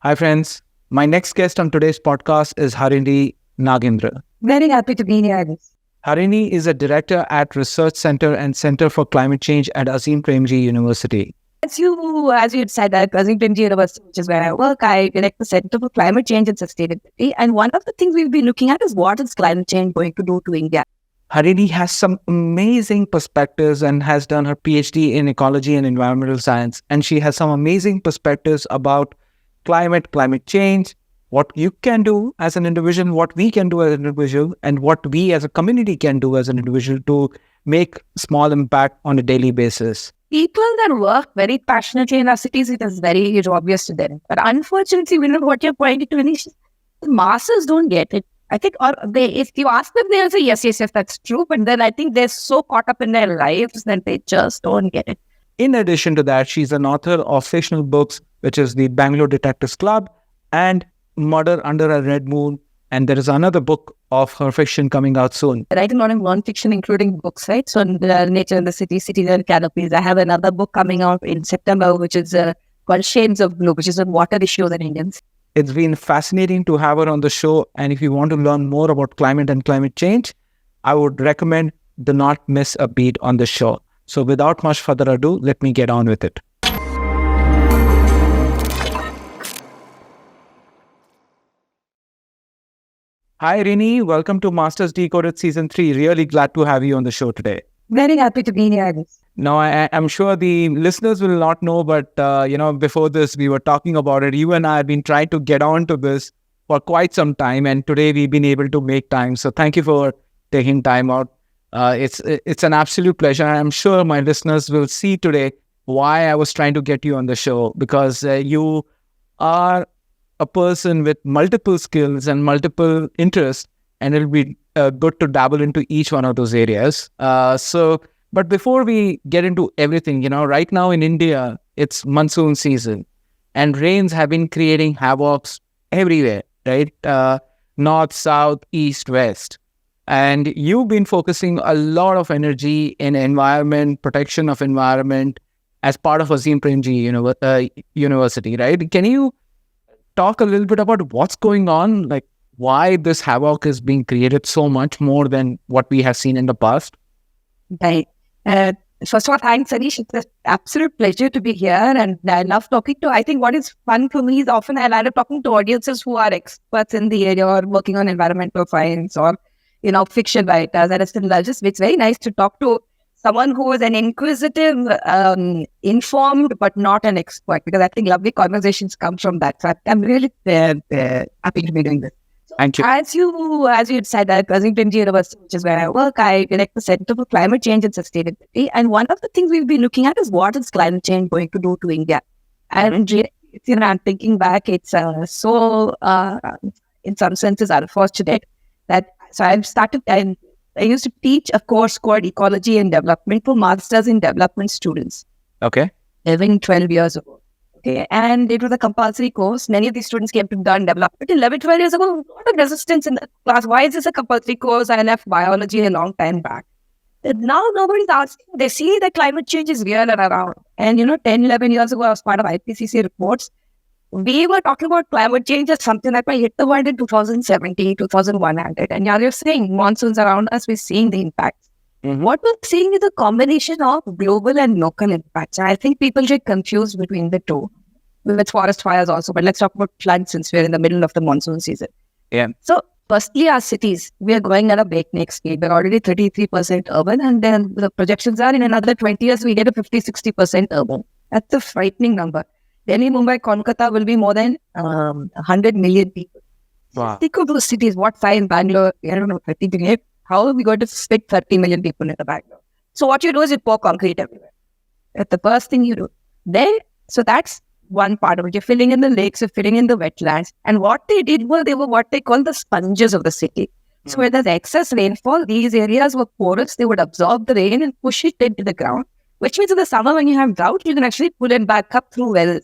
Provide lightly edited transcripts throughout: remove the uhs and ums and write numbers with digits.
Hi, friends. My next guest on today's podcast is Harini Nagendra. Very happy to be here. Harini is a director at Research Center and Center for Climate Change at Azim Premji University. As you had said, at Azim Premji University, which is where I work, I direct the Center for Climate Change and Sustainability. And one of the things we've been looking at is what is climate change going to do to India? Harini has some amazing perspectives and has done her PhD in ecology and environmental science. And she has some amazing perspectives about climate change, what you can do as an individual, what we can do as an individual, and what we as a community can do as an individual to make small impact on a daily basis. People that work very passionately in our cities, it is very obvious to them. But unfortunately, we know what you're pointing to, the masses don't get it. I think, if you ask them, they'll say, yes, that's true. But then I think they're so caught up in their lives that they just don't get it. In addition to that, she's an author of fictional books, which is the Bangalore Detectives Club and Murder Under a Red Moon. And there is another book of her fiction coming out soon. I write a lot of non-fiction, including books, right? So the nature of the city, cities and canopies. I have another book coming out in September, which is called Shades of Blue, which is on water issues in Indians. It's been fascinating to have her on the show. And if you want to learn more about climate and climate change, I would recommend do not miss a beat on the show. So without much further ado, let me get on with it. Hi, Rini. Welcome to Masters Decoded Season 3. Really glad to have you on the show today. Very happy to be here. Now, I'm sure the listeners will not know, but, before this, we were talking about it. You and I have been trying to get on to this for quite some time, and today we've been able to make time. So thank you for taking time out. It's an absolute pleasure. I'm sure my listeners will see today why I was trying to get you on the show, because you are a person with multiple skills and multiple interests, and it'll be good to dabble into each one of those areas. But before we get into everything, right now in India, it's monsoon season and rains have been creating havocs everywhere, right? North, south, east, west. And you've been focusing a lot of energy in environment, protection of environment as part of Azim Premji University, right? Can you talk a little bit about what's going on, like why this havoc is being created so much more than what we have seen in the past? Right. First of all, thanks, Anish. It's an absolute pleasure to be here. And I love talking to, I think what is fun for me is often I love talking to audiences who are experts in the area or working on environmental science or, fiction writers and ecologists. It's very nice to talk to someone who is an inquisitive, informed, but not an expert, because I think lovely conversations come from that. So I'm really happy to be doing this. Thank you. As you had said, at Azim Premji University, which is where I work, I direct the Center for Climate Change and Sustainability. And one of the things we've been looking at is what is climate change going to do to India? And I'm thinking back, it's in some senses unfortunate that. So I've started. I used to teach a course called Ecology and Development for Masters in Development students. Okay. 12 years ago. Okay. And it was a compulsory course. Many of these students came to learn development. 12 years ago, a lot of resistance in the class. Why is this a compulsory course? I left biology a long time back. And now nobody's asking. They see that climate change is real and around. And 10, 11 years ago, I was part of IPCC reports. We were talking about climate change as something that might hit the world in 2070, 2100. And now you're saying monsoons around us, we're seeing the impacts. Mm-hmm. What we're seeing is a combination of global and local impacts. I think people get confused between the two. With forest fires also, but let's talk about floods since we're in the middle of the monsoon season. Yeah. So firstly, our cities, we are going at a breakneck speed. We're already 33% urban, and then the projections are in another 20 years, we get a 50-60% urban. That's a frightening number. Delhi, Mumbai, Kolkata will be more than 100 million people. Wow. Think of those cities. What size Bangalore? I don't know, 30 million. How are we going to fit 30 million people in the Bangalore? So what you do is you pour concrete everywhere. That's the first thing you do. So that's one part of it. You're filling in the lakes, you're filling in the wetlands. And what they did was they were what they call the sponges of the city. So where there's excess rainfall, these areas were porous. They would absorb the rain and push it into the ground, which means in the summer when you have drought, you can actually pull it back up through wells.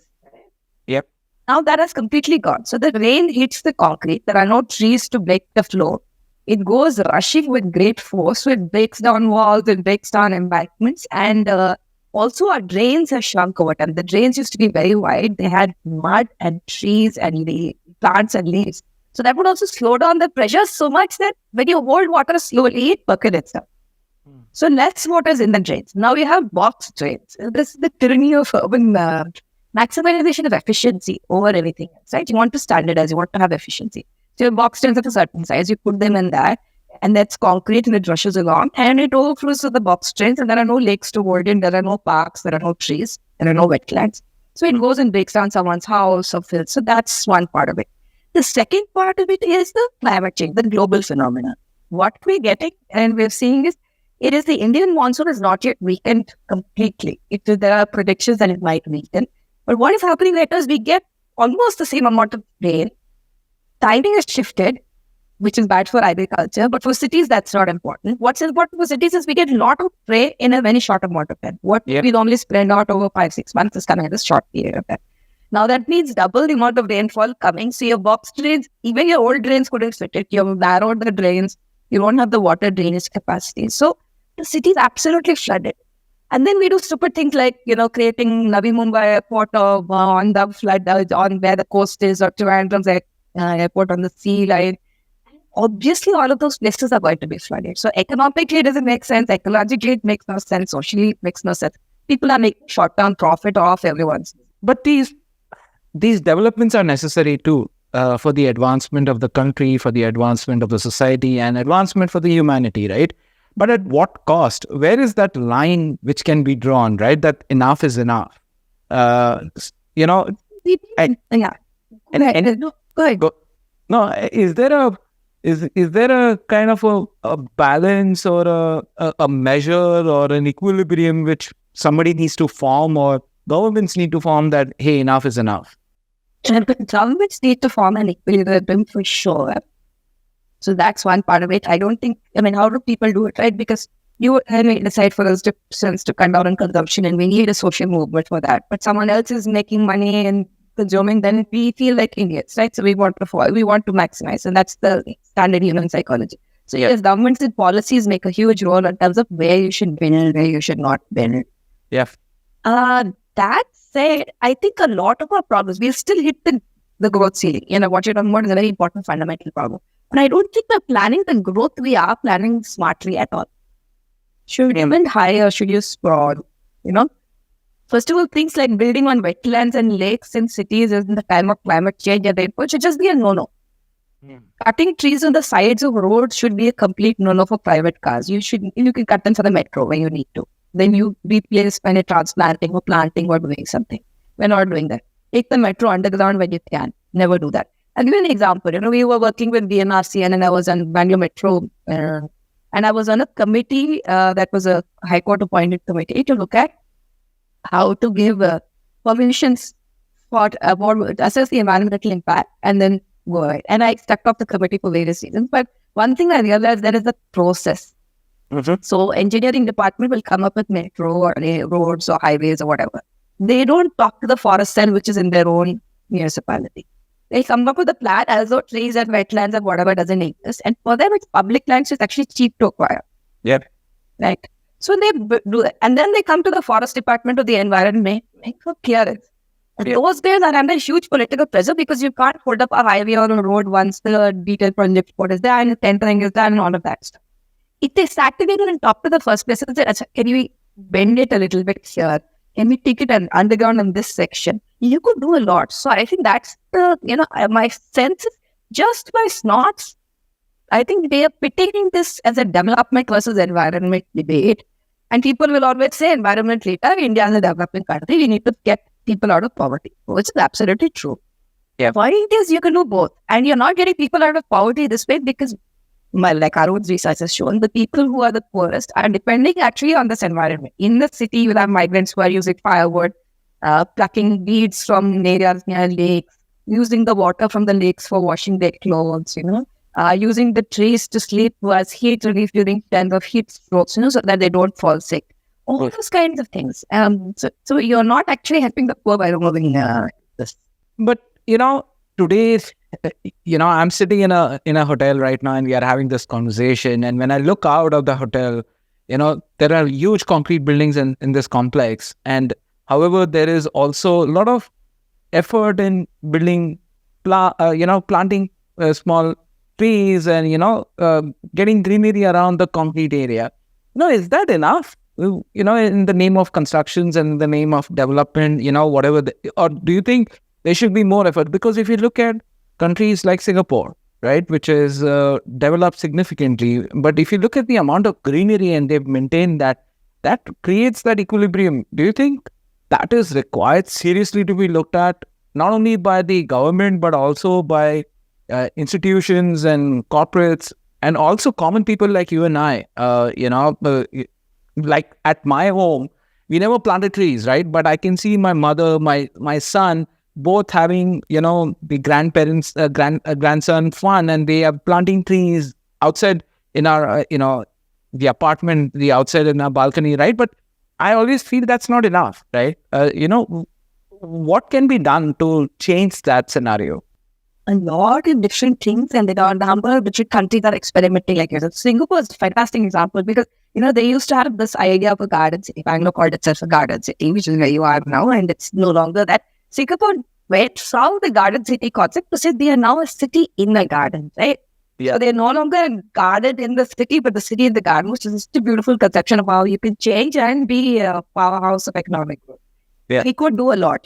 Yep. Now that has completely gone. So the rain hits the concrete. There are no trees to break the flow. It goes rushing with great force. So it breaks down walls, it breaks down embankments. And Also, our drains have shrunk over time. The drains used to be very wide. They had mud and trees and plants and leaves. So that would also slow down the pressure so much that when you hold water slowly, it percolates down. So less water is in the drains. Now we have box drains. This is the tyranny of urban maximization of efficiency over everything else, right? You want to standardize, you want to have efficiency. So your box drains of a certain size, you put them in that, and that's concrete and it rushes along and it overflows to the box drains, and there are no lakes to hold in, there are no parks, there are no trees, there are no wetlands. So it goes and breaks down someone's house or fields. So that's one part of it. The second part of it is the climate change, the global phenomenon. What we're getting and we're seeing is it is the Indian monsoon is not yet weakened completely. There are predictions that it might weaken. But what is happening right now is we get almost the same amount of rain. Timing has shifted, which is bad for agriculture. But for cities, that's not important. What's important for cities is we get a lot of rain in a very short amount of time. What we normally spread out over 5-6 months is coming in this short period of time. Now that means double the amount of rainfall coming. So your box drains, even your old drains couldn't fit it. You've narrowed the drains. You don't have the water drainage capacity. So the city is absolutely flooded. And then we do stupid things like, creating Navi Mumbai airport on the flood, on where the coast is, or Trivandrum's airport on the sea line. Obviously, all of those places are going to be flooded. So economically, it doesn't make sense. Ecologically, it makes no sense. Socially, it makes no sense. People are making short-term profit off everyone's. But these developments are necessary too for the advancement of the country, for the advancement of the society, and advancement for the humanity, right? But at what cost? Where is that line which can be drawn, right? That enough is enough. Yeah. Go ahead. No, is there a kind of a balance or a measure or an equilibrium which somebody needs to form, or governments need to form, that, hey, enough is enough? Governments need to form an equilibrium for sure. So that's one part of it. I don't think, how do people do it, right? Because you decide for us to cut down on consumption, and we need a social movement for that. But someone else is making money and consuming, then we feel like idiots, right? So we want to maximize. And that's the standard human psychology. So yes, governments and policies make a huge role in terms of where you should build, where you should not build. Yeah. That said, I think a lot of our problems, we'll still hit the growth ceiling. What you're talking about is a very important fundamental problem. But I don't think we're planning the growth we are planning smartly at all. Should you build higher? Should you sprawl? First of all, things like building on wetlands and lakes in cities in the time of climate change and rainfall should just be a no-no. Cutting trees on the sides of roads should be a complete no-no for private cars. You can cut them for the metro when you need to. Then you replace when you're transplanting or planting or doing something. We're not doing that. Take the metro underground when you can. Never do that. I'll give you an example. We were working with BNRC and I was on Bangalore Metro and I was on a committee that was a High Court appointed committee to look at how to give permissions for assess the environmental impact and then go ahead. And I stuck off the committee for various reasons. But one thing I realized, there is a process. Mm-hmm. So engineering department will come up with metro or roads or highways or whatever. They don't talk to the forest cell, which is in their own municipality. They come up with a plan as though trees and wetlands and whatever doesn't exist. And for them, it's public land, so it's actually cheap to acquire. Yep. Right. So they do that. And then they come to the forest department or the environment, make for clearance. Yep. Those days are under huge political pressure because you can't hold up a highway or a road once the detailed project report is there and the tendering is done and all of that stuff. If they sat together and talked to the first place and said, can we bend it a little bit here? Can we take it underground in this section? You could do a lot. So I think that's my sense is just by snorts. I think they are pitting this as a development versus environment debate. And people will always say environment later, India is a developing country. We need to get people out of poverty, which is absolutely true. Yeah. Point is you can do both. And you're not getting people out of poverty this way because, like our own research has shown, the people who are the poorest are depending actually on this environment. In the city, you have migrants who are using firewood, plucking weeds from areas near lakes, using the water from the lakes for washing their clothes, using the trees to sleep as heat relief during times of heat strokes, so that they don't fall sick. All those kinds of things. So you're not actually helping the poor by removing this. But, today, I'm sitting in a hotel right now and we are having this conversation. And when I look out of the hotel, there are huge concrete buildings in this complex. And however, there is also a lot of effort in building, planting small trees and, getting greenery around the concrete area. Is that enough? In the name of constructions and in the name of development, whatever, or do you think there should be more effort? Because if you look at countries like Singapore, right, which is developed significantly, but if you look at the amount of greenery and they've maintained that creates that equilibrium. Do you think that is required seriously to be looked at, not only by the government, but also by institutions and corporates, and also common people like you and I? Like at my home, we never planted trees, right? But I can see my mother, my son, both having, the grandparents, grandson fun, and they are planting trees outside in our, the apartment, the outside in our balcony, right? But I always feel that's not enough, right? What can be done to change that scenario? A lot of different things, and there are a number of different countries that are experimenting like this. Singapore is a fantastic example because, they used to have this idea of a garden city. Bangalore called itself a garden city, which is where you are now, and it's no longer that. Singapore went from the garden city concept to say they are now a city in a garden, right? Yeah. So they're no longer a garden in the city, but the city in the garden, which is just a beautiful conception of how you can change and be a powerhouse of economic growth. Yeah. We could do a lot.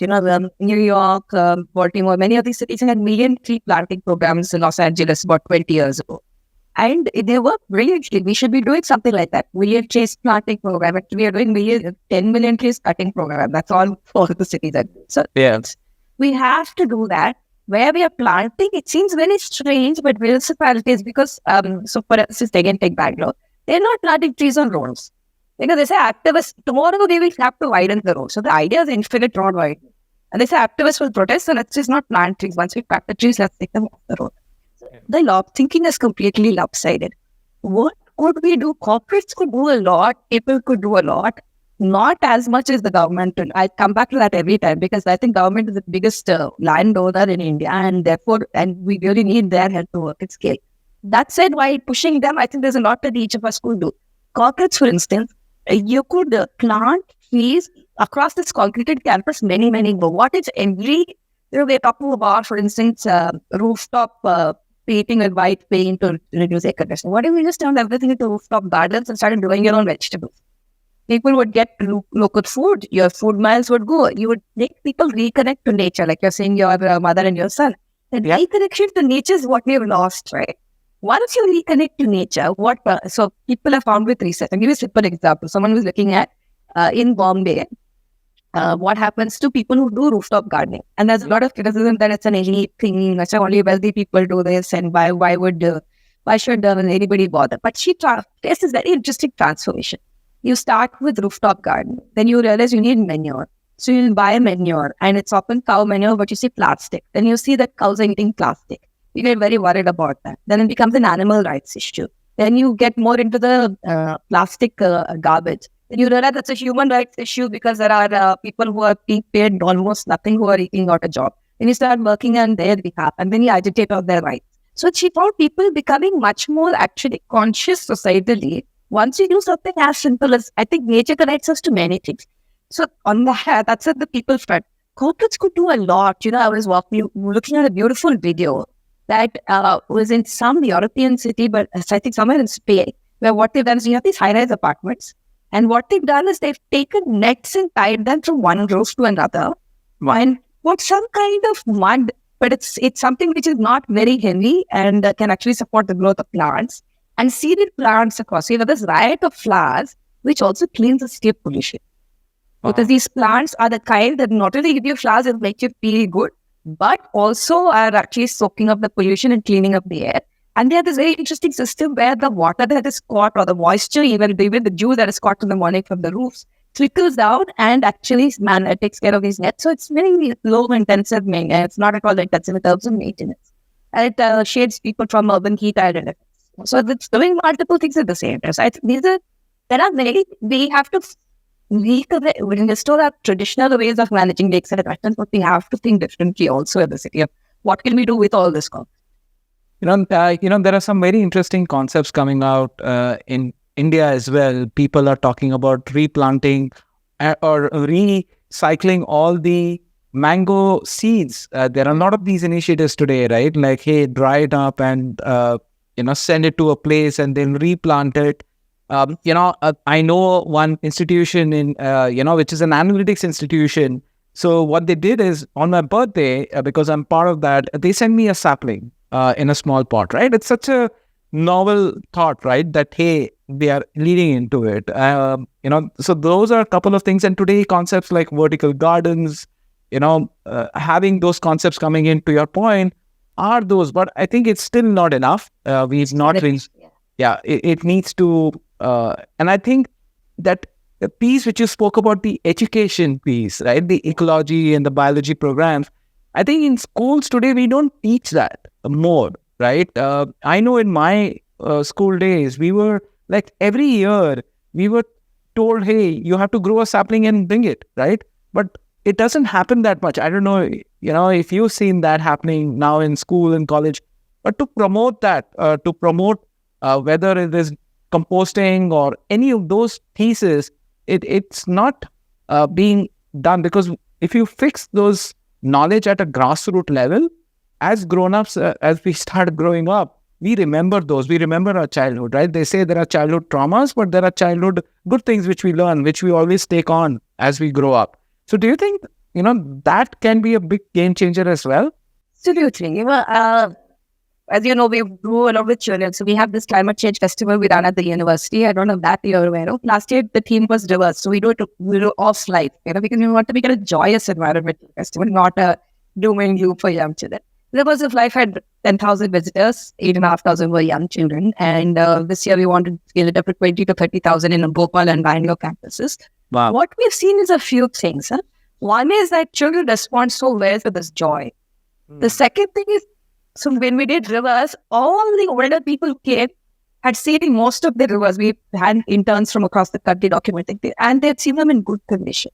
New York, Baltimore, many of these cities had million tree planting programs in Los Angeles about 20 years ago. And they work brilliantly. We should be doing something like that. Million trees planting program. We are doing 10 million trees cutting program. That's all for the cities that do. So we have to do that. Where we are planting, it seems very strange, but municipalities, because, so for instance, take Bangalore, they're not planting trees on roads. They say activists, tomorrow they will have to widen the road. So the idea is infinite road widening. And they say activists will protest, and let's just not plant trees. Once we plant the trees, let's take them off the road. So the thinking is completely lopsided. What could we do? Corporates could do a lot. People could do a lot. Not as much as the government. I come back to that every time because I think government is the biggest landowner in India, and therefore, we really need their help to work at scale. That said, while pushing them, I think there's a lot that each of us could do. Corporates, for instance, you could plant trees across this concreted campus, many more. What is every, we're talking about, for instance, rooftop painting with white paint to reduce air conditioning. What if we just turned everything into rooftop gardens and started growing your own vegetables? People would get local food. Your food miles would go. You would make people reconnect to nature, like you're saying, your mother and your son. And reconnection to nature is what we've lost, right? Once you reconnect to nature, so people have found with research. I'll give you a simple example. Someone was looking at in Bombay, what happens to people who do rooftop gardening. And there's a lot of criticism that it's an elite thing. Only wealthy people do this, and why should anybody bother? But this is very interesting transformation. You start with rooftop garden, then you realize you need manure. So you buy manure, and it's often cow manure, but you see plastic. Then you see that cows are eating plastic. You get very worried about that. Then it becomes an animal rights issue. Then you get more into the plastic garbage. Then you realize that's a human rights issue because there are people who are being paid almost nothing who are eating out a job. Then you start working on their behalf, and then you agitate on their rights. So she found people becoming much more actually conscious societally. Once you do something as simple as, I think nature connects us to many things. So on that's at the people front. Corporates could do a lot. I was looking at a beautiful video that was in some European city, but I think somewhere in Spain, where what they've done is you have these high-rise apartments. And what they've done is they've taken nets and tied them from one roof to another. And put some kind of mud, but it's something which is not very heavy and can actually support the growth of plants. And seeded plants across. This riot of flowers, which also cleans the state pollution. Because these plants are the kind that not only give you flowers and make you feel good, but also are actually soaking up the pollution and cleaning up the air. And they have this very interesting system where the water that is caught, or the moisture, even the dew that is caught in the morning from the roofs, trickles down and actually takes care of these nets. So it's very low intensive maintenance. It's not at all intensive in terms of maintenance. And it shades people from urban heat island. So it's doing multiple things at the same time. So I think we have to restore our traditional ways of managing lakes and attractions, but we have to think differently also in the city of what can we do with all this? There are some very interesting concepts coming out in India as well, people are talking about replanting or recycling all the mango seeds. There are a lot of these initiatives today, right? Like, hey, dry it up and send it to a place and they'll replant it. I know one institution in which is an analytics institution. So what they did is on my birthday, because I'm part of that, they sent me a sapling in a small pot, right? It's such a novel thought, right? That, hey, they are leading into it. So those are a couple of things. And today, concepts like vertical gardens, having those concepts coming in, to your point, are those. But I think it's still not enough. We've not reached. Yeah, it needs to. And I think that the piece which you spoke about, the education piece, right? The ecology and the biology programs. I think in schools today, we don't teach that more, right? I know in my school days, we were like every year, we were told, hey, you have to grow a sapling and bring it, right? But it doesn't happen that much. I don't know, if you've seen that happening now in school and college, but to promote that, to promote whether it is composting or any of those pieces, it's not being done, because if you fix those knowledge at a grassroots level, as grown-ups, as we start growing up, we remember those. We remember our childhood, right? They say there are childhood traumas, but there are childhood good things which we learn, which we always take on as we grow up. So do you think, that can be a big game changer as well? Absolutely. As you know, we grew a lot with children. So we have this climate change festival we run at the university. I don't know if that you're aware of. Last year, the theme was reverse. So we do off life, because we want to make it a joyous environmental festival, not a doom and gloom for young children. Rivers of Life had 10,000 visitors, 8,500 were young children. And this year we wanted to scale it up to 20 to 30,000 in Bhopal and Bangalore campuses. Wow. What we've seen is a few things. One is that children respond so well to this joy. The second thing is, so when we did rivers, all the older people who came had seen most of the rivers. We had interns from across the country documenting them, and they'd seen them in good condition.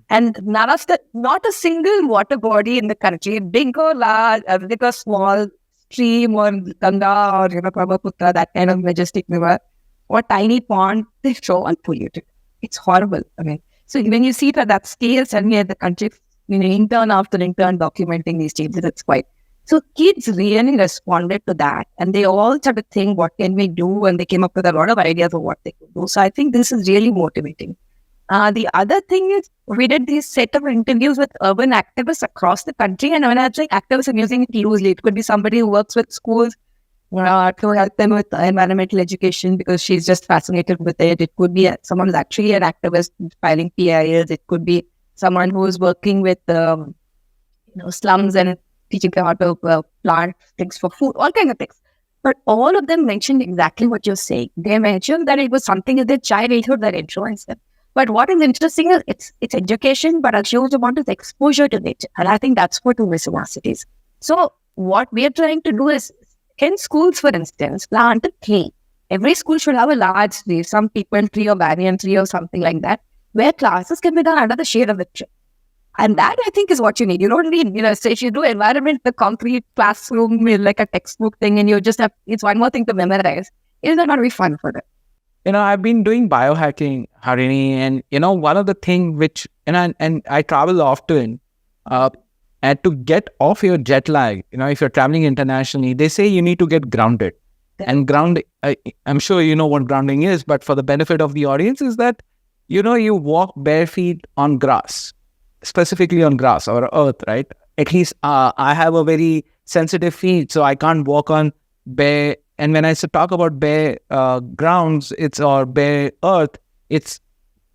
And not a single water body in the country, big or large, big or small, stream or Ganga or Brahmaputra, that kind of majestic river, or tiny pond, they show unpolluted. It's horrible. I mean, so when you see it at that scale, suddenly at the country, intern after intern documenting these changes, it's quite. So kids really responded to that, and they all started to think, what can we do? And they came up with a lot of ideas of what they could do. So I think this is really motivating. The other thing is, we did this set of interviews with urban activists across the country. And when I'm saying activists, I'm using it loosely. It could be somebody who works with schools to help them with environmental education because she's just fascinated with it. It could be someone who's actually an activist filing PILs. It could be someone who is working with slums and teaching them how to plant things for food, all kinds of things. But all of them mentioned exactly what you're saying. They mentioned that it was something in their childhood that influenced them. But what is interesting is it's education, but a huge amount of exposure to nature. And I think that's what universities. So what we are trying to do is, in schools, for instance, plant a tree. Every school should have a large tree, some people tree or banyan tree or something like that, where classes can be done under the shade of the tree. And that, I think, is what you need. You don't need, say, if you do environment, the concrete classroom is like a textbook thing, and you just have, it's one more thing to memorize. It's not going to be fun for them. I've been doing biohacking, Harini, and one of the things which, and I travel often, and to get off your jet lag, if you're traveling internationally, they say you need to get grounded. Yeah. And I'm sure you know what grounding is, but for the benefit of the audience, is that you walk bare feet on grass, specifically on grass or earth, right? At least I have a very sensitive feet, so I can't walk on bare. And when I talk about bare grounds, or bare earth, it's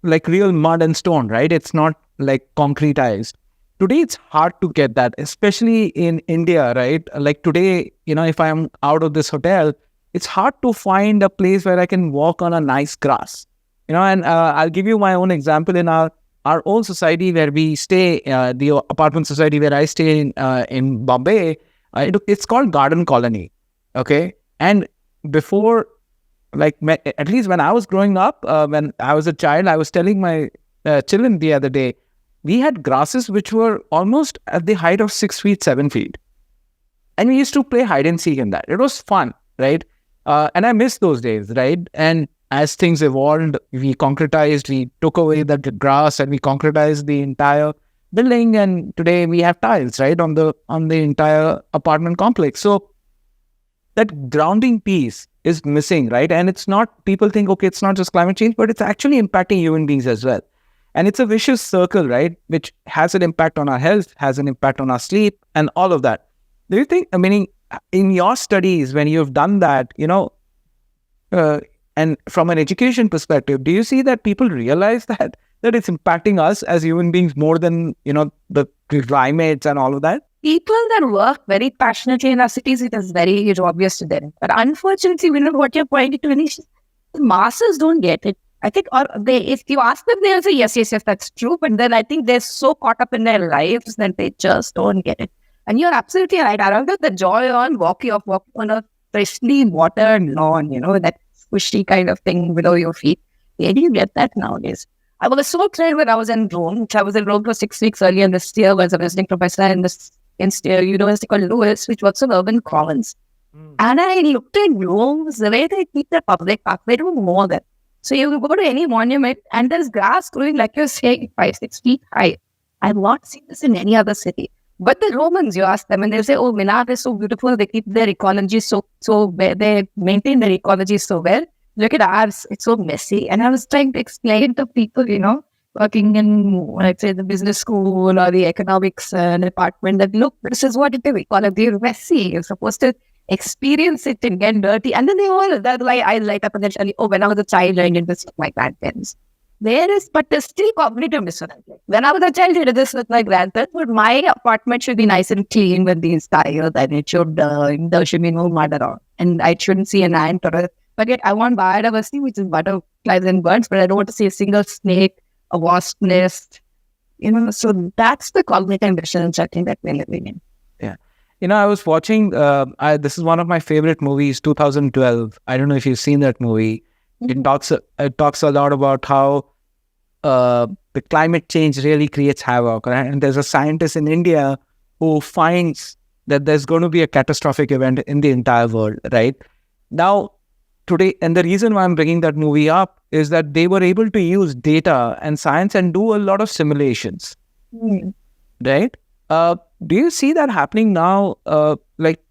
like real mud and stone, right? It's not like concretized. Today, it's hard to get that, especially in India, right? Like today, if I'm out of this hotel, it's hard to find a place where I can walk on a nice grass. And I'll give you my own example. In our own society where we stay, the apartment society where I stay in Bombay, it's called Garden Colony, okay? And before, at least when I was growing up, when I was a child, I was telling my children the other day, we had grasses which were almost at the height of 6 feet, 7 feet. And we used to play hide and seek in that. It was fun, right? And I miss those days, right? And as things evolved, we concretized, we took away the grass and we concretized the entire building, and today we have tiles, right, on the entire apartment complex. So that grounding piece is missing, right? And it's not, people think, okay, it's not just climate change, but it's actually impacting human beings as well. And it's a vicious circle, right? Which has an impact on our health, has an impact on our sleep, and all of that. Do you think, I mean, in your studies, when you've done that, uh, and from an education perspective, do you see that people realize that it's impacting us as human beings more than, the climates and all of that? People that work very passionately in our cities, it is very obvious to them. But unfortunately, we know what you're pointing to, Anish. The masses don't get it. I think, or if you ask them, they'll say, yes, yes, yes, that's true. But then I think they're so caught up in their lives that they just don't get it. And you're absolutely right. I remember the joy on walking on a freshly watered lawn, that squishy kind of thing below your feet. Where do you get that nowadays? I was so thrilled when I was in Rome. I was in Rome for 6 weeks earlier this year as a visiting professor in this university called Lewis, which works on urban commons. And I looked at Rome, the way they keep the public park, they do more than. So you go to any monument and there's grass growing, like you're saying, 5-6 feet high. I've not seen this in any other city. But the Romans, you ask them, and they'll say, oh, Milan is so beautiful. They keep their ecology so well. They maintain their ecology so well. Look at ours. It's so messy. And I was trying to explain to people, working in, let's say, the business school or the economics department that, look, this is what it is. Ecology is messy. You're supposed to experience it and get dirty. And then they all, that's why I light up and then tell you, oh, when I was a child, I did this with my grandparents. But there's still cognitive dissonance. When I was a child, I did this with my grandparents, but my apartment should be nice and clean with these tiles, and it should, there should be no mud around. And I shouldn't see an ant but yet I want biodiversity, which is butterflies and birds, but I don't want to see a single snake, a wasp nest, so that's the cognitive dissonance I think that we're living in. Yeah. I was watching, this is one of my favorite movies, 2012. I don't know if you've seen that movie. It talks a lot about how the climate change really creates havoc, right? And there's a scientist in India who finds that there's going to be a catastrophic event in the entire world, right? Now, today, and the reason why I'm bringing that movie up is that they were able to use data and science and do a lot of simulations, right? Do you see that happening now? Like,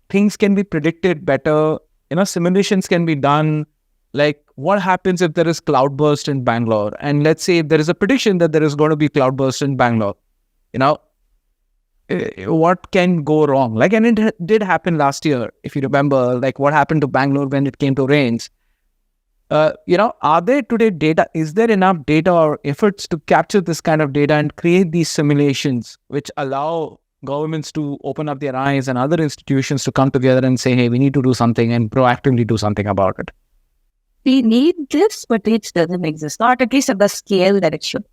things can be predicted better, simulations can be done. Like, what happens if there is cloudburst in Bangalore? And let's say if there is a prediction that there is going to be cloudburst in Bangalore, what can go wrong? Like, and it did happen last year, if you remember, like what happened to Bangalore when it came to rains. Are there today data? Is there enough data or efforts to capture this kind of data and create these simulations which allow governments to open up their eyes and other institutions to come together and say, hey, we need to do something and proactively do something about it? We need this, but it doesn't exist, not at least at the scale that it should.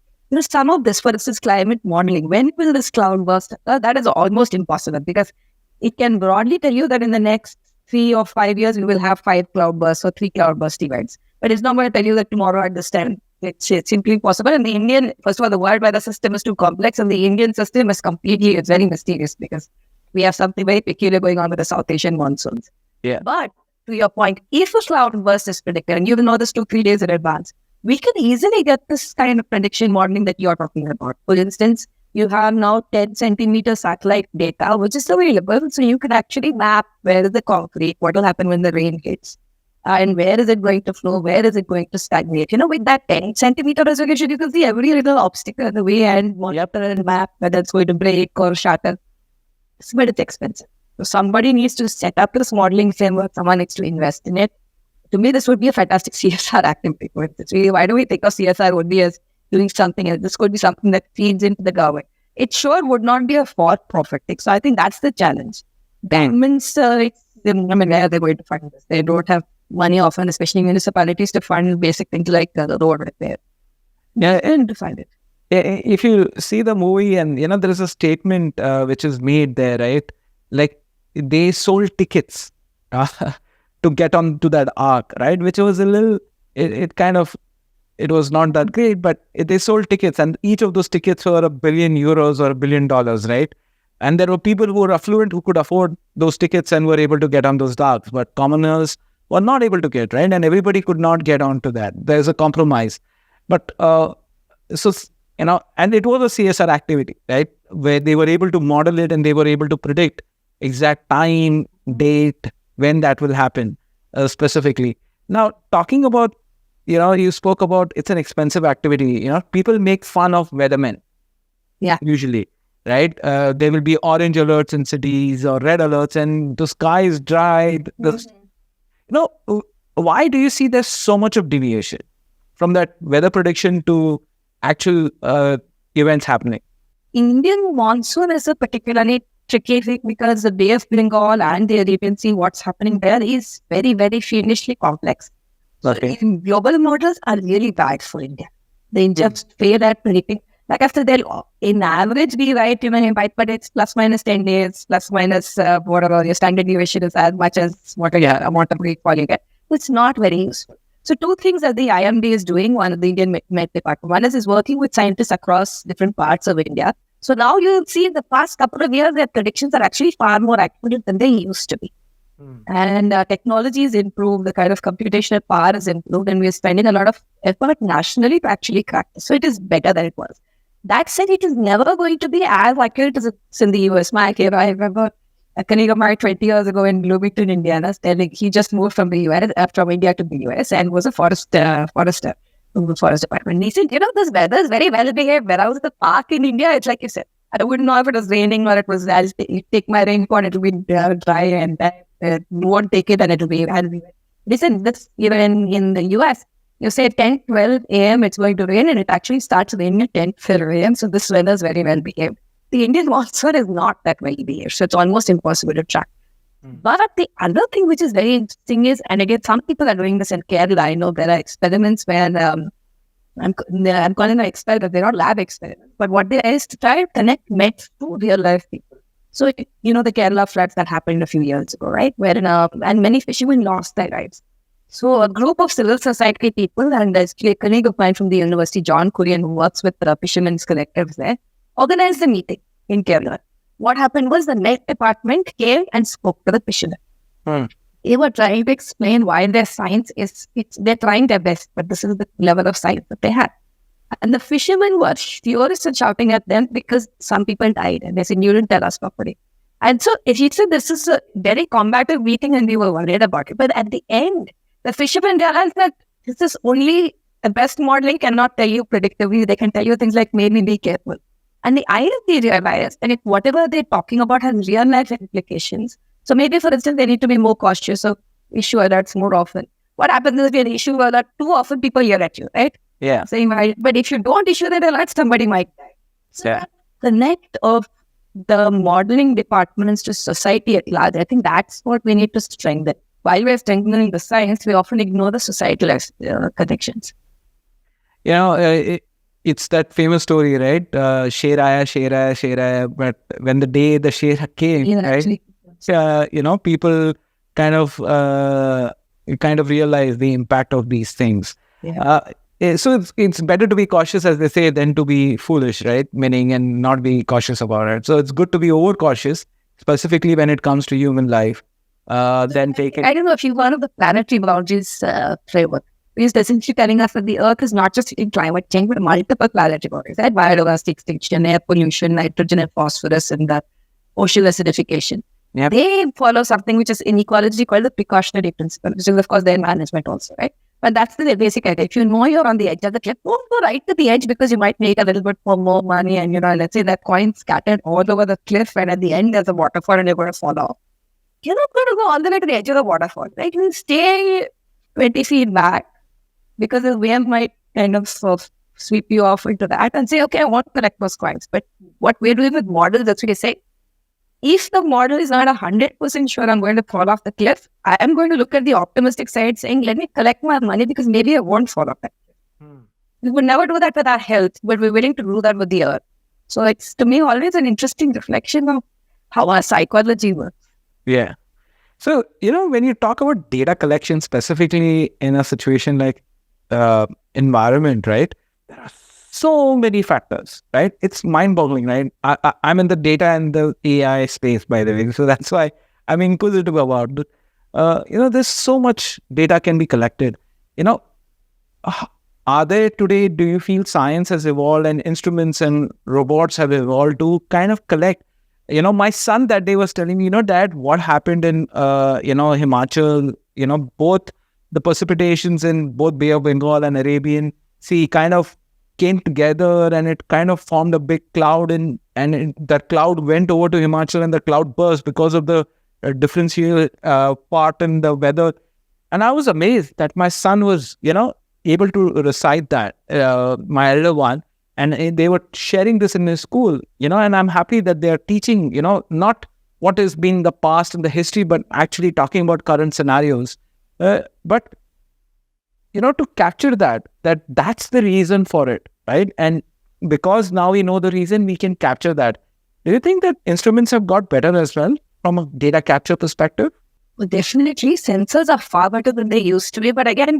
Some of this, for instance, climate modeling, when will this cloud burst? That is almost impossible because it can broadly tell you that in the next 3 or 5 years, we will have 5 cloud bursts or 3 cloud burst events. But it's not going to tell you that tomorrow at this time. It's simply impossible. And first of all, the world weather system is too complex, and the Indian system is it's very mysterious because we have something very peculiar going on with the South Asian monsoons. Yeah. But to your point, if a cloud burst is predicted, and you will know this 2-3 days in advance, we can easily get this kind of prediction modeling that you're talking about. For instance, you have now 10 centimeter satellite data, which is available. So you can actually map where is the concrete, what will happen when the rain hits, and where is it going to flow, where is it going to stagnate. With that 10 centimeter resolution, you can see every little obstacle in the way and monitor and map whether it's going to break or shatter. But it's expensive. So somebody needs to set up this modeling framework. Someone needs to invest in it. To me, this would be a fantastic CSR activity. Why do we think of CSR only as doing something else? This could be something that feeds into the government. It sure would not be a for-profit thing. So I think that's the challenge. Governments, where are they going to fund this? They don't have money often, especially municipalities, to fund basic things like the road repair. Yeah, and to find it. If you see the movie and, there is a statement which is made there, right? Like, they sold tickets to get on to that arc, right? Which was a little, it was not that great, but they sold tickets, and each of those tickets were €1 billion or $1 billion, right? And there were people who were affluent who could afford those tickets and were able to get on those arcs, but commoners were not able to get, right? And everybody could not get onto that. There's a compromise. But so, and it was a CSR activity, right? Where they were able to model it and they were able to predict exact time, date, when that will happen specifically. Now, talking about, you spoke about it's an expensive activity. People make fun of weathermen. Yeah. Usually, right? There will be orange alerts in cities or red alerts, and the sky is dry. Why do you see there's so much of deviation from that weather prediction to actual events happening? Indian monsoon is a particularly tricky thing because the Bay of Bengal and the Arabian Sea, what's happening there is very, very fiendishly complex. Okay. So global models are really bad for India. They just fail at predicting. Like after they'll, in average, be right, but it's plus minus 10 days, plus minus whatever your standard deviation is as much as whatever amount of rainfall you get. It's not very useful. So two things that the IMD is doing, one of the Indian Met Department, one is working with scientists across different parts of India. So now you'll see in the past couple of years, their predictions are actually far more accurate than they used to be. And technology is improved, the kind of computational power is improved, and we're spending a lot of effort nationally to actually crack this. So it is better than it was. That said, it is never going to be as accurate as it's in the US. I remember a colleague of mine 20 years ago in Bloomington, Indiana, telling he just moved from the US, from India to the US, and was a forester from the forest department. And he said, this weather is very well behaved. When I was at the park in India, it's like you said, I wouldn't know if it was raining or it was, I'll take my raincoat, it'll be dry, and you won't take it and it'll be. Listen, that's even in the US. You say 10, 12 a.m. it's going to rain, and it actually starts raining at 10, 12 a.m. So this weather is very well behaved. The Indian monsoon is not that well behaved, so it's almost impossible to track. But the other thing which is very interesting is, and again, some people are doing this in Kerala. I know there are experiments where I'm calling them experiments. They're not lab experiments, but what they are is to try to connect Mets to real life people. So the Kerala floods that happened a few years ago, right? Where and many fishermen lost their lives. So a group of civil society people, and there's a colleague of mine from the university, John Kurian, who works with the fishermen's collectives there, organized a meeting in Kerala. What happened was the Met Department came and spoke to the fishermen. They were trying to explain why their science they're trying their best, but this is the level of science that they had. And the fishermen were furious and shouting at them because some people died, and they said, you didn't tell us properly. And so he said, this is a very combative meeting, and we were worried about it. But at the end, the fishermen realized that this is only the best modeling cannot tell you predictively. They can tell you things like, maybe be careful. And the IMD realized that if whatever they're talking about has real life implications, so maybe, for instance, they need to be more cautious of issue alerts more often. What happens is if you issue alert too often, people yell at you, right? Yeah. Saying, but if you don't issue that alert, somebody might die. So that connect of the modeling departments to society at large, I think that's what we need to strengthen. While we're strengthening the science, we often ignore the societal connections. It's that famous story, right? Sher aaya, but when the day the sher came, right? People kind of realize the impact of these things. So it's better to be cautious, as they say, than to be foolish, right? Meaning, and not be cautious about it. So it's good to be overcautious, specifically when it comes to human life. Then take it. I don't know if you've heard of the planetary boundaries framework. It's essentially telling us that the Earth is not just in climate change, but multiple planetary boundaries, right? Biodiversity extinction, air pollution, nitrogen and phosphorus, and the ocean acidification. Yep. They follow something which is in ecology called the precautionary principle, which is, of course, their management also, right? But that's the basic idea. If you know you're on the edge of the cliff, don't go right to the edge because you might make a little bit more money. And, let's say that coin scattered all over the cliff, and at the end there's a waterfall and you're going to fall off. You're not going to go all the way to the edge of the waterfall, right? You stay 20 feet back because the wave might kind of sweep you off into that and say, okay, I want to collect those coins. But what we're doing with models, that's what we say. If the model is not 100% sure I'm going to fall off the cliff, I am going to look at the optimistic side saying, let me collect my money because maybe I won't fall off that cliff. We would never do that with our health, but we're willing to do that with the earth. So it's, to me, always an interesting reflection of how our psychology works. Yeah. So, when you talk about data collection, specifically in a situation like environment, right? There are so many factors, right? It's mind-boggling, right? I'm in the data and the AI space, by the way. So that's why I'm inquisitive about it. there's so much data can be collected. You know, h- are there today, do you feel science has evolved and instruments and robots have evolved to kind of collect? My son that day was telling me, Dad, what happened in, Himachal, both the precipitations in both Bay of Bengal and Arabian Sea kind of came together and it kind of formed a big cloud, that cloud went over to Himachal and the cloud burst because of the differential part in the weather. And I was amazed that my son was, able to recite that, my elder one, and they were sharing this in his school, and I'm happy that they're teaching, not what has been the past and the history, but actually talking about current scenarios. But to capture that's the reason for it, right? And because now we know the reason, we can capture that. Do you think that instruments have got better as well from a data capture perspective? Well, definitely, sensors are far better than they used to be. But again,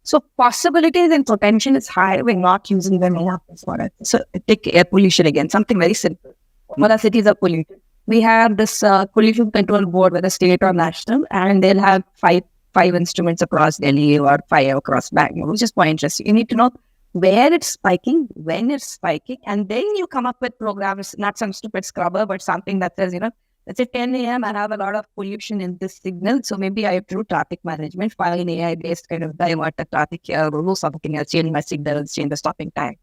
so possibilities and potential is high. We're not using them enough for it. So take air pollution again, something very simple. All our cities are polluted. We have this pollution control board, whether state or national, and they'll have five instruments across Delhi or five across Bangalore, which is quite interesting. You need to know where it's spiking, when it's spiking, and then you come up with programs, not some stupid scrubber, but something that says, let's say 10 a.m. I have a lot of pollution in this signal, so maybe I have to do traffic management, file an AI-based kind of divert the traffic here, or do something else, change my signals, change the stopping time.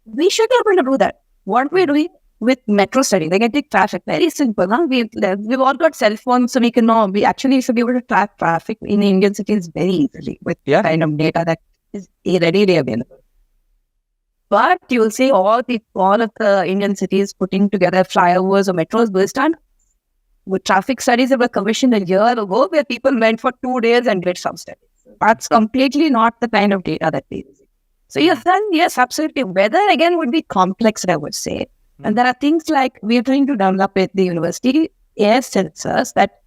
We should be able to do that. What we're doing with metro study, they can take traffic, very simple. Huh? We've all got cell phones, so we can know. We actually should be able to track traffic in Indian cities very easily with kind of data that is readily available. But you will see all of the Indian cities putting together flyovers or metros based on with traffic studies that were commissioned a year ago, where people went for 2 days and did some studies. That's completely not the kind of data that we're using. So yes, absolutely. Weather again would be complex, I would say. And there are things like we are trying to develop at the university air sensors that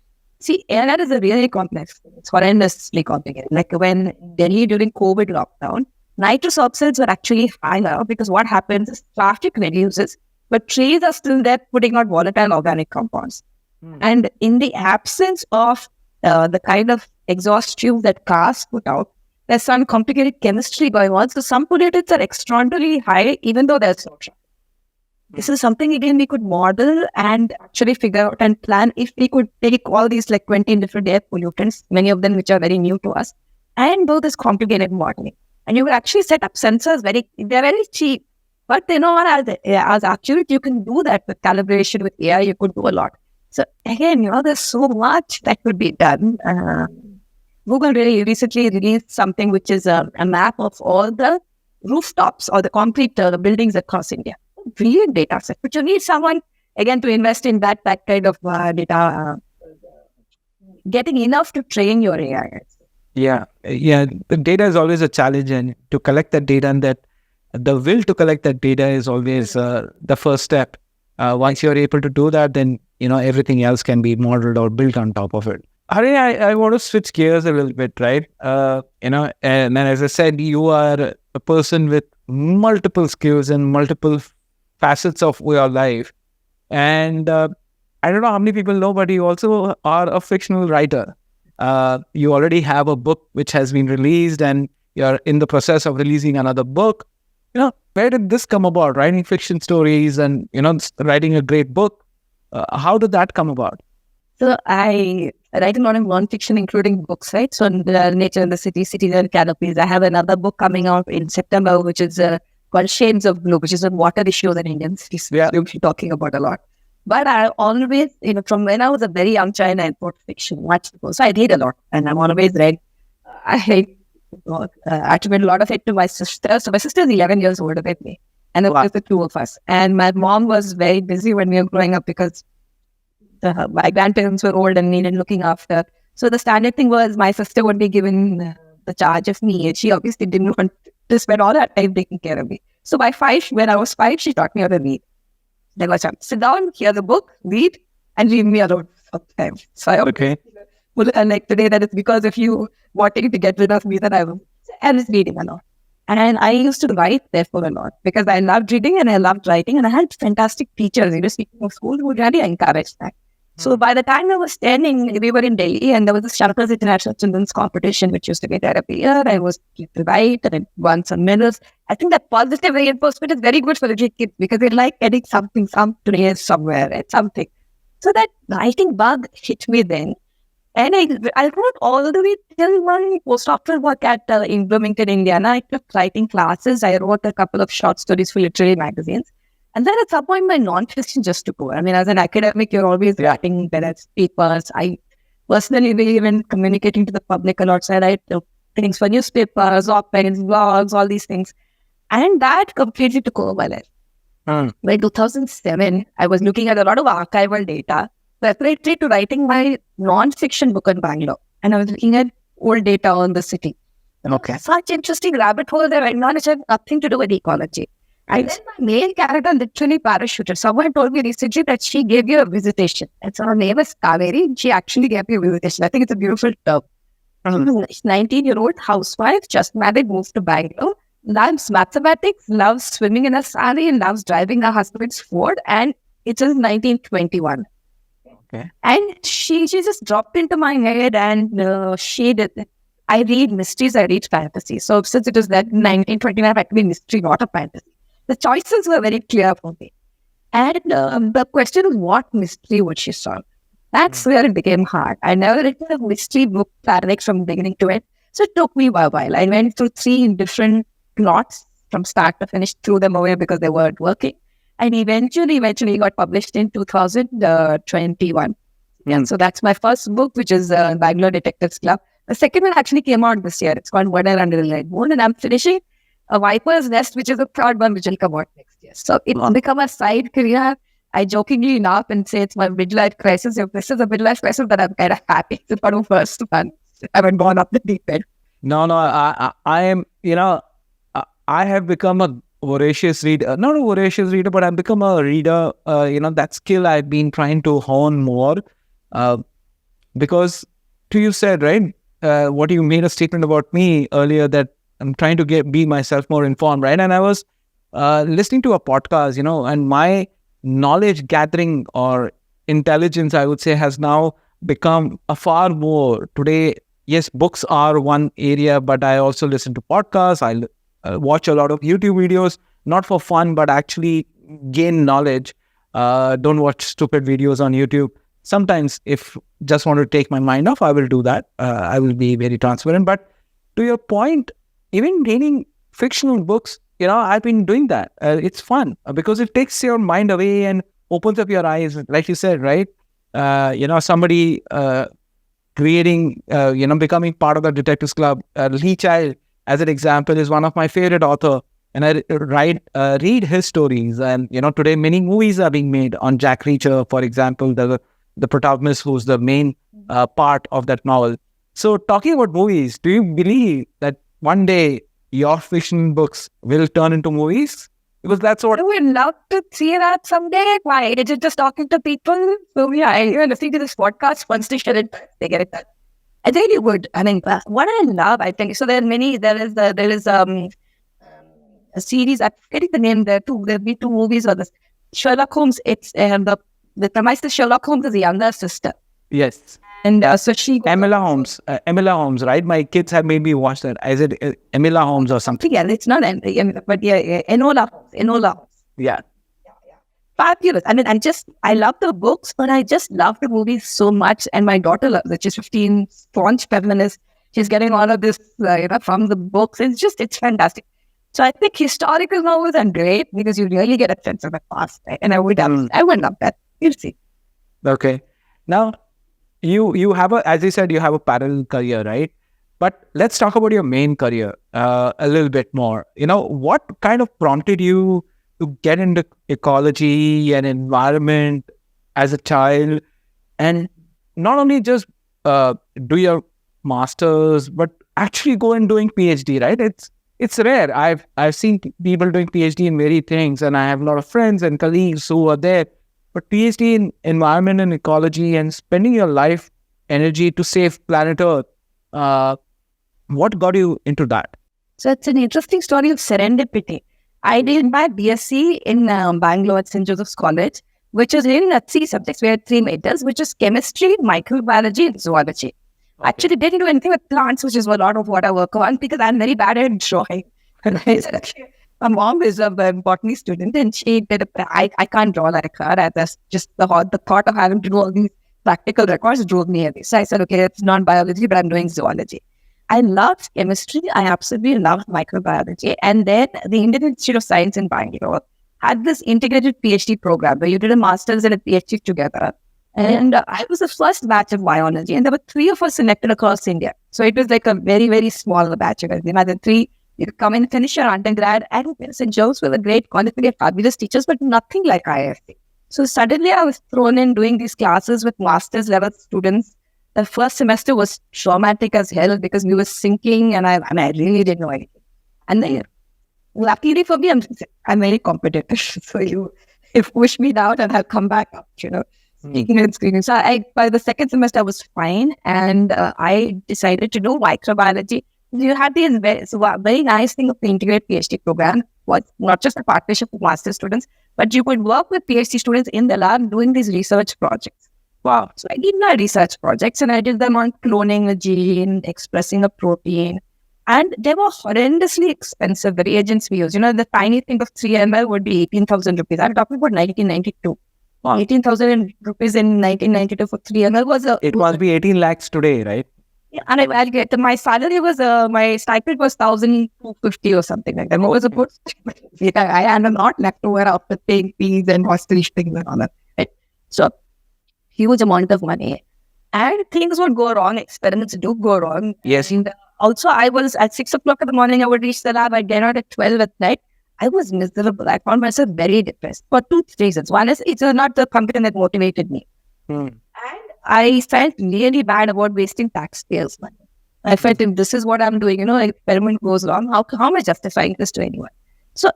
air is a really complex thing. It's horrendously complicated. Like when Delhi during COVID lockdown, nitrous oxides were actually higher because what happens is traffic reduces, but trees are still there putting out volatile organic compounds. And in the absence of the kind of exhaust tubes that cars put out, there's some complicated chemistry going on. So some pollutants are extraordinarily high, even though there's no traffic. This is something, again, we could model and actually figure out and plan if we could take all these like 20 different air pollutants, many of them which are very new to us, and do this complicated modeling. And you would actually set up sensors they're very cheap, but as accurate, you can do that with calibration, with AI, you could do a lot. So again, there's so much that could be done. Google really recently released something which is a map of all the rooftops or the concrete buildings across India. Brilliant data set, but you need someone again to invest in that kind of data, getting enough to train your AI. Yeah. The data is always a challenge, and to collect that data, and that the will to collect that data is always the first step. Once you're able to do that, then everything else can be modeled or built on top of it. Harini, I want to switch gears a little bit, right? And then as I said, you are a person with multiple skills and multiple facets of your life. And I don't know how many people know, but you also are a fictional writer. You already have a book which has been released, and you're in the process of releasing another book. Where did this come about? Writing fiction stories and, writing a great book. How did that come about? So I write a lot of non-fiction, including books, right? So in the Nature and the City, Cities and Canopies. I have another book coming out in September, which is called Shades of Blue, which is on water issues in Indian cities. Yeah. We'll be talking about a lot. But I always, from when I was a very young child, I wrote fiction much before. So I read a lot, and I'm always read. I attribute a lot of it to my sister. So my sister is 11 years older than me, and it was the two of us. And my mom was very busy when we were growing up because my grandparents were old and needed looking after. So the standard thing was my sister would be given the charge of me, and she obviously didn't want to spend all that time taking care of me. So when I was 5, she taught me how to read. Then I said, sit down, hear the book, read, and leave me alone sometimes. So I and like today, that it's because of you wanting to get rid of me that I was reading a lot. And I used to write therefore a lot because I loved reading and I loved writing, and I had fantastic teachers, speaking of school, who really encouraged that. So by the time I was 10, we were in Delhi and there was this Canopies International Children's Competition, which used to be there every year. I was to write and I won some medals. I think that positive reinforcement is very good for little kids because they like getting something, some praise somewhere, right? Something. So that writing bug hit me then. And I wrote all the way till my postdoctoral work at in Bloomington, Indiana. I took writing classes. I wrote a couple of short stories for literary magazines. And then at some point, my non-fiction just took over. I mean, as an academic, you're always writing papers. I personally believe in communicating to the public a lot. So I write things for newspapers, op-eds, blogs, all these things. And that completely took over my life. By 2007, I was looking at a lot of archival data preparatory to writing my non-fiction book on Bangalore. And I was looking at old data on the city. Okay. Such interesting rabbit holes that I acknowledge have nothing to do with ecology. And then my main character literally parachuted. Someone told me recently that she gave you a visitation. And so her name is Kaveri. She actually gave you a visitation. I think it's a beautiful term. 19-year-old housewife, just married, moved to Bangalore, loves mathematics, loves swimming in a sari, and loves driving her husband's Ford. And it is 1921. Okay. And she just dropped into my head and she did. I read mysteries, I read fantasy. So since it was that 1929, I had to be mystery, not a fantasy. The choices were very clear for me. And the question was, what mystery would she solve? That's where it became hard. I never written a mystery book parallel from beginning to end. So it took me a while. I went through 3 different plots from start to finish, threw them away because they weren't working. And eventually got published in 2021. Yeah, so that's my first book, which is Bangalore Detectives Club. The second one actually came out this year. It's called Murder Under the Red Moon. And I'm finishing A Viper's Nest, which is a third one, which will come out next year. So it will become a side career. I jokingly laugh and say it's my midlife crisis. If this is a midlife crisis, then I'm kind of happy. It's part of the first one. I haven't gone up the deep end. No, I am, I have become a voracious reader. Not a voracious reader, but I've become a reader. That skill I've been trying to hone more. Because you said, right, what you made a statement about me earlier that I'm trying to be myself more informed, right? And I was listening to a podcast, and my knowledge gathering or intelligence, I would say, has now become a far more. Today, yes, books are one area, but I also listen to podcasts. I watch a lot of YouTube videos, not for fun, but actually gain knowledge. Don't watch stupid videos on YouTube. Sometimes if just want to take my mind off, I will do that. I will be very transparent. But to your point, even reading fictional books, I've been doing that. It's fun because it takes your mind away and opens up your eyes. Like you said, right? Somebody creating, becoming part of the Detectives Club. Lee Child, as an example, is one of my favorite author. And I read his stories. And, today many movies are being made on Jack Reacher, for example, the protagonist who's the main part of that novel. So talking about movies, do you believe that one day your fiction books will turn into movies? Because that's what... I would love to see that someday. Why? Is it just talking to people? So yeah, I'm listening to this podcast. Once they share it, they get it done. I think you would. I mean, what I love, I think, so there is a series, I'm forgetting the name there too. There'll be 2 movies of this. Sherlock Holmes, it's the premise is Sherlock Holmes is the younger sister. Yes. And so she... Enola Holmes, right? My kids have made me watch that. Is it Enola Holmes or something? Yeah, it's not, but yeah, Enola Holmes. Yeah. Fabulous. I mean, I love the books, but I just love the movies so much. And my daughter loves it. She's 15, staunch feminist. She's getting all of this, from the books. It's fantastic. So I think historical novels are great because you really get a sense of the past. Right? And I would love that. You'll see. Okay. Now, you have as you said, you have a parallel career, right? But let's talk about your main career a little bit more. What kind of prompted you to get into ecology and environment as a child, and not only just do your masters, but actually go and doing PhD, right? It's rare. I've seen people doing PhD in various things, and I have a lot of friends and colleagues who are there. But PhD in environment and ecology and spending your life energy to save planet Earth, what got you into that? So it's an interesting story of serendipity. I did my BSc in Bangalore at St. Joseph's College. which is in 3 subjects. We had 3 majors, which is chemistry, microbiology, and zoology. Actually, didn't do anything with plants, which is a lot of what I work on because I'm very bad at drawing. And I said, okay, my mom is a botany student, and she did. I can't draw like her. And that's just the thought of having to do all these practical records drove me away. So I said, okay, it's not biology, but I'm doing zoology. I loved chemistry. I absolutely loved microbiology. And then the Indian Institute of Science in Bangalore had this integrated PhD program where you did a master's and a PhD together. And I was the first batch of biology, and there were 3 of us selected across India. So it was like a very, very small batch of us. You know, the 3, you come and finish your undergrad, and St. Joe's were a great quality of fabulous teachers, but nothing like IFC. So suddenly I was thrown in doing these classes with master's level students. The first semester was traumatic as hell because we were sinking, and I really didn't know anything. And then, luckily for me, I'm very competitive. So you push me down, and I'll come back up, you know. Speaking and screening. So by the second semester, I was fine. And I decided to do microbiology. You had these very nice thing of the integrated PhD program was not just a partnership with master students, but you could work with PhD students in the lab doing these research projects. Wow. So I did my research projects, and I did them on cloning a gene, expressing a protein. And they were horrendously expensive, the reagents we use. You know, the tiny thing of 3 ml would be 18,000 rupees. I'm talking about 1992. 18,000 rupees in 1992 for 3 ml was it must be 18 lakhs today, right? Yeah, and I get my salary was my stipend was 1,250 or something like that. It was a good. I had a lot left over after paying fees and hostage things and all that. Right? So huge amount of money, and things would go wrong. Experiments do go wrong. Yes. And also, I was at 6 o'clock in the morning. I would reach the lab. I'd get out at 12 at night. I was miserable. I found myself very depressed for 2 reasons. One is it's not the computer that motivated me. And I felt really bad about wasting taxpayers' money. I felt if this is what I'm doing, you know, an experiment goes wrong, how am I justifying this to anyone? So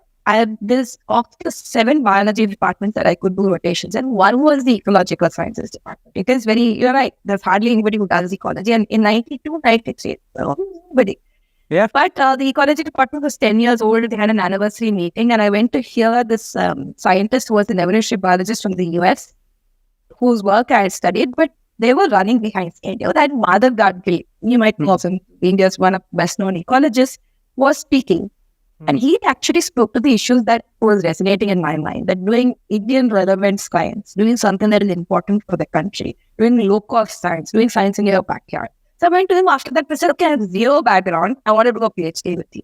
there's of the 7 biology departments that I could do rotations, and one was the ecological sciences department. Because you're right, there's hardly anybody who does ecology. And in 92, 93, nobody. Yeah. But the ecology department was 10 years old. They had an anniversary meeting, and I went to hear this scientist who was an evolutionary biologist from the US, whose work I had studied, but they were running behind schedule. That Madhav Gadgil, you might know him, India's one of the best-known ecologists, was speaking. And he actually spoke to the issues that was resonating in my mind, that doing Indian relevant science, doing something that is important for the country, doing low-cost science, doing science in your backyard. So I went to him after that and said, okay, I have 0 background. I want to do a PhD with you.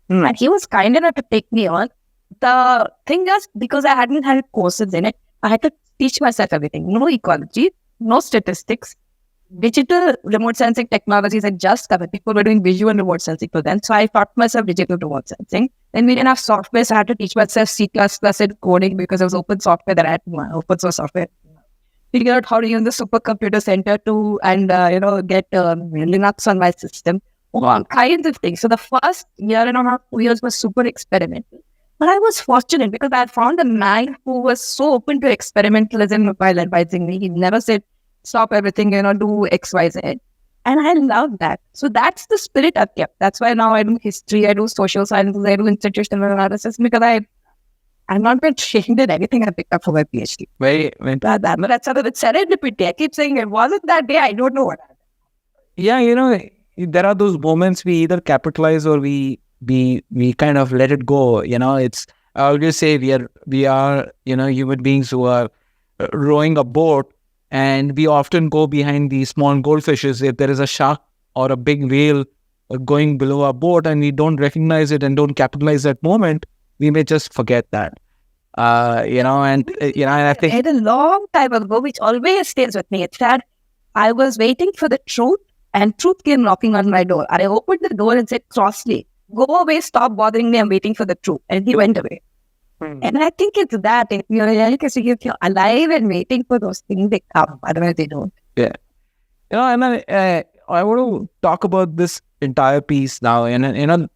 And he was kind enough to take me on. The thing is, because I hadn't had courses in it, I had to teach myself everything. No ecology, no statistics. Digital remote sensing technologies had just come. People were doing visual remote sensing for them. So I taught myself digital remote sensing. Then we didn't have software, so I had to teach myself C++ and coding because it was open software that I had, open source software. Figure out how to use the supercomputer center to, and get Linux on my system. All kinds of things. So the first year and a half, 2 years was super experimental. But I was fortunate because I found a man who was so open to experimentalism while advising me. He never said, stop everything, do X, Y, Z. And I love that. So that's the spirit I've kept. That's why now I do history, I do social sciences, I do institutional analysis, because I'm not been trained in anything I picked up for my PhD. That's sort of the serendipity. I keep saying it wasn't that day. I don't know what happened. Yeah, there are those moments we either capitalize or we kind of let it go. It's, I always say we are human beings who are rowing a boat, and we often go behind these small goldfishes. If there is a shark or a big whale going below our boat and we don't recognize it and don't capitalize that moment, we may just forget that. And I think it a long time ago, which always stays with me. It's that I was waiting for the truth, and truth came knocking on my door. And I opened the door and said crossly, "Go away, stop bothering me, I'm waiting for the truth." And he went away. And I think it's that, if you're alive and waiting for those things, they come, otherwise they don't. Yeah. And I want to talk about this entire piece now. And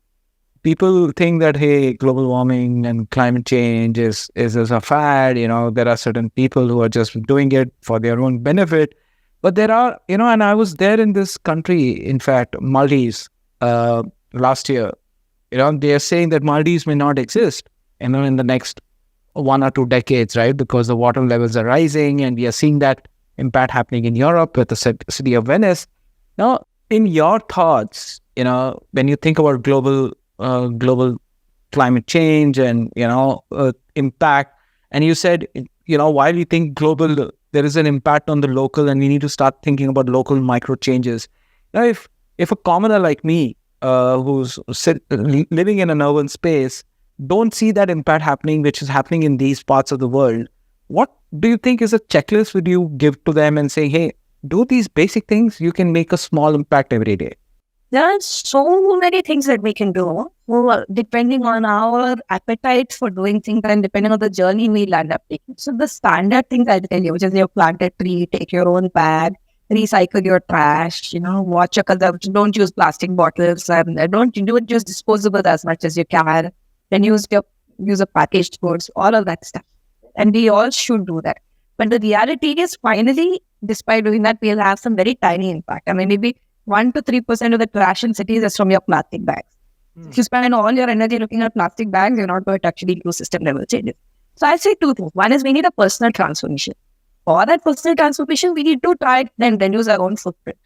people think that, hey, global warming and climate change is a fad. There are certain people who are just doing it for their own benefit. But there are, and I was there in this country, in fact, Maldives, last year. They are saying that Maldives may not exist, in the next 1 or 2 decades, right? Because the water levels are rising, and we are seeing that impact happening in Europe with the city of Venice. Now, in your thoughts, when you think about global climate change and impact, and you said, while you think global, there is an impact on the local, and we need to start thinking about local micro changes. Now, if a commoner like me, who's living in an urban space, don't see that impact happening, which is happening in these parts of the world, what do you think is a checklist would you give to them and say, hey, do these basic things, you can make a small impact every day? There are so many things that we can do, depending on our appetite for doing things and depending on the journey we land up taking. So the standard things I'll tell you, which is you plant a tree, take your own bag, recycle your trash, watch your consumption, don't use plastic bottles, and don't use disposables as much as you can, then use a packaged goods, all of that stuff. And we all should do that. But the reality is, finally, despite doing that, we'll have some very tiny impact. I mean, maybe 1 to 3% of the trash in cities is from your plastic bags. If you spend all your energy looking at plastic bags, you're not going to actually do system level changes. So I'd say two things. One is we need a personal transformation. For that personal transformation, we need to try and reduce our own footprint.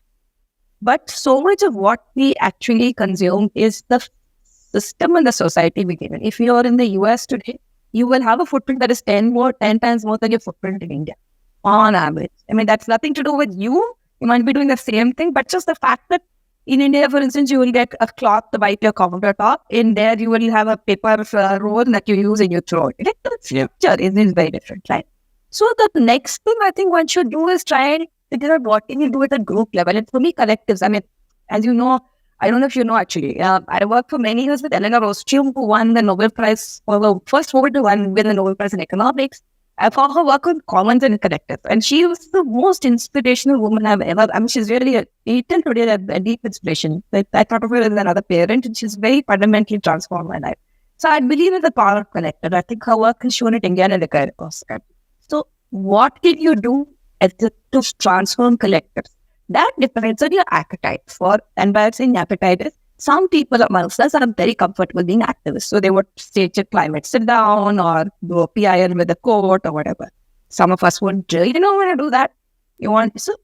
But so much of what we actually consume is the system and the society we live in. If you are in the US today, you will have a footprint that is 10 times more than your footprint in India, on average. I mean, that's nothing to do with you. You might be doing the same thing, but just the fact that in India, for instance, you will get a cloth to wipe your countertop. In there, you will have a paper roll that you use and you throw it. The structure is very different, right? So the next thing I think one should do is try and figure out what can you do at a group level. And for me, collectives, I mean, as you know, I don't know if you know actually, I worked for many years with Eleanor Ostrom, who won the Nobel Prize, or the first woman to win the Nobel Prize in economics. I found her work on commons and collectives. And she was the most inspirational woman I've ever, I mean, she's really, even today, a deep inspiration. I thought of her as another parent, and she's very fundamentally transformed my life. So I believe in the power of collective. I think her work is shown at India and across the country. So what can you do to transform collectives? That depends on your appetite for, and by saying appetite is, some people amongst us are very comfortable being activists. So they would stage a climate sit down or do a PIL with a quote or whatever. Some of us would, you don't want to do that. You want to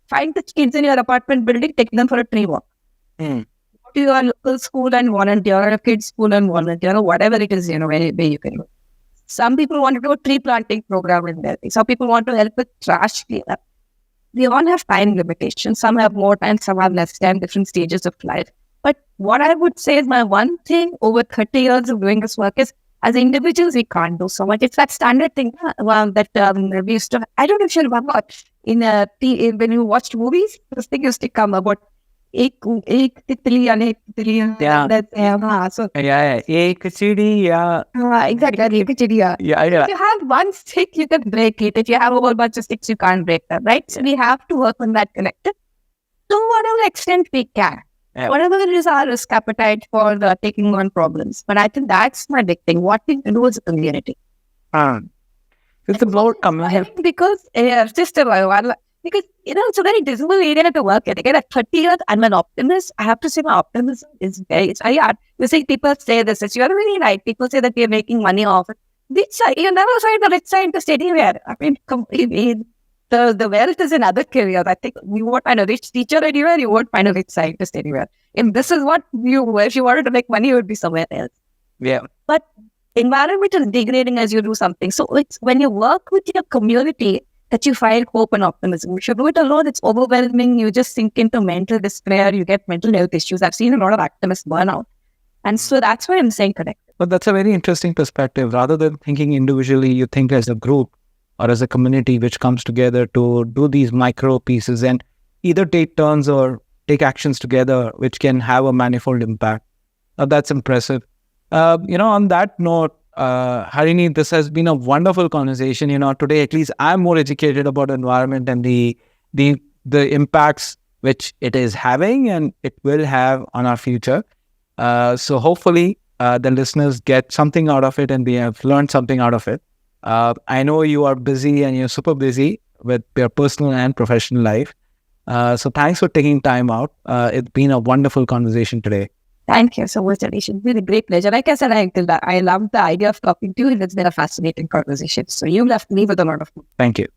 find the kids in your apartment building, take them for a tree walk. Go to your local school and volunteer, or a kid's school and volunteer, or whatever it is, where you can go. Some people want to do a tree planting program in there. Some people want to help with trash cleanup. We all have time limitations. Some have more time, some have less time, different stages of life. But what I would say is my one thing over 30 years of doing this work is, as individuals, we can't do so much. It's that standard thing that we used to, I don't know if you remember, when you watched movies, this thing used to come about, ek titli, anek titli. Yeah. So, ek chidi, yeah. Exactly, ek chidi, yeah. If you have one stick, you can break it. If you have a whole bunch of sticks, you can't break them, right? So we have to work on that collective to whatever extent we can. Yeah. Whatever it is our risk appetite for taking on problems. But I think that's my big thing. What we can do as a community. It's about community. Because, just a while, because, it's a very dismal area to work in. Again, at 30 years, I'm an optimist. I have to say my optimism is very hard. You see, people say this. You're really right. People say that we're making money off it. Which side? You never find the rich scientist anywhere. I mean, the wealth is in other careers. I think you won't find a rich teacher anywhere. You won't find a rich scientist anywhere. And this is what if you wanted to make money, you would be somewhere else. Yeah. But environment is degrading as you do something. So it's when you work with your community that you find hope and optimism. If you do it alone, it's overwhelming. You just sink into mental despair. You get mental health issues. I've seen a lot of activists burn out. And so that's why I'm saying connect. But that's a very interesting perspective. Rather than thinking individually, you think as a group or as a community which comes together to do these micro pieces and either take turns or take actions together, which can have a manifold impact. That's impressive. On that note, Harini, this has been a wonderful conversation. Today, at least I'm more educated about environment and the impacts which it is having and it will have on our future. So hopefully the listeners get something out of it and they have learned something out of it. I know you are busy and you're super busy with your personal and professional life. So thanks for taking time out. It's been a wonderful conversation today. Thank you so much, Anish. It's been a great pleasure. Like I said, I love the idea of talking to you, and it's been a fascinating conversation. So you left me with a lot of. Thank you.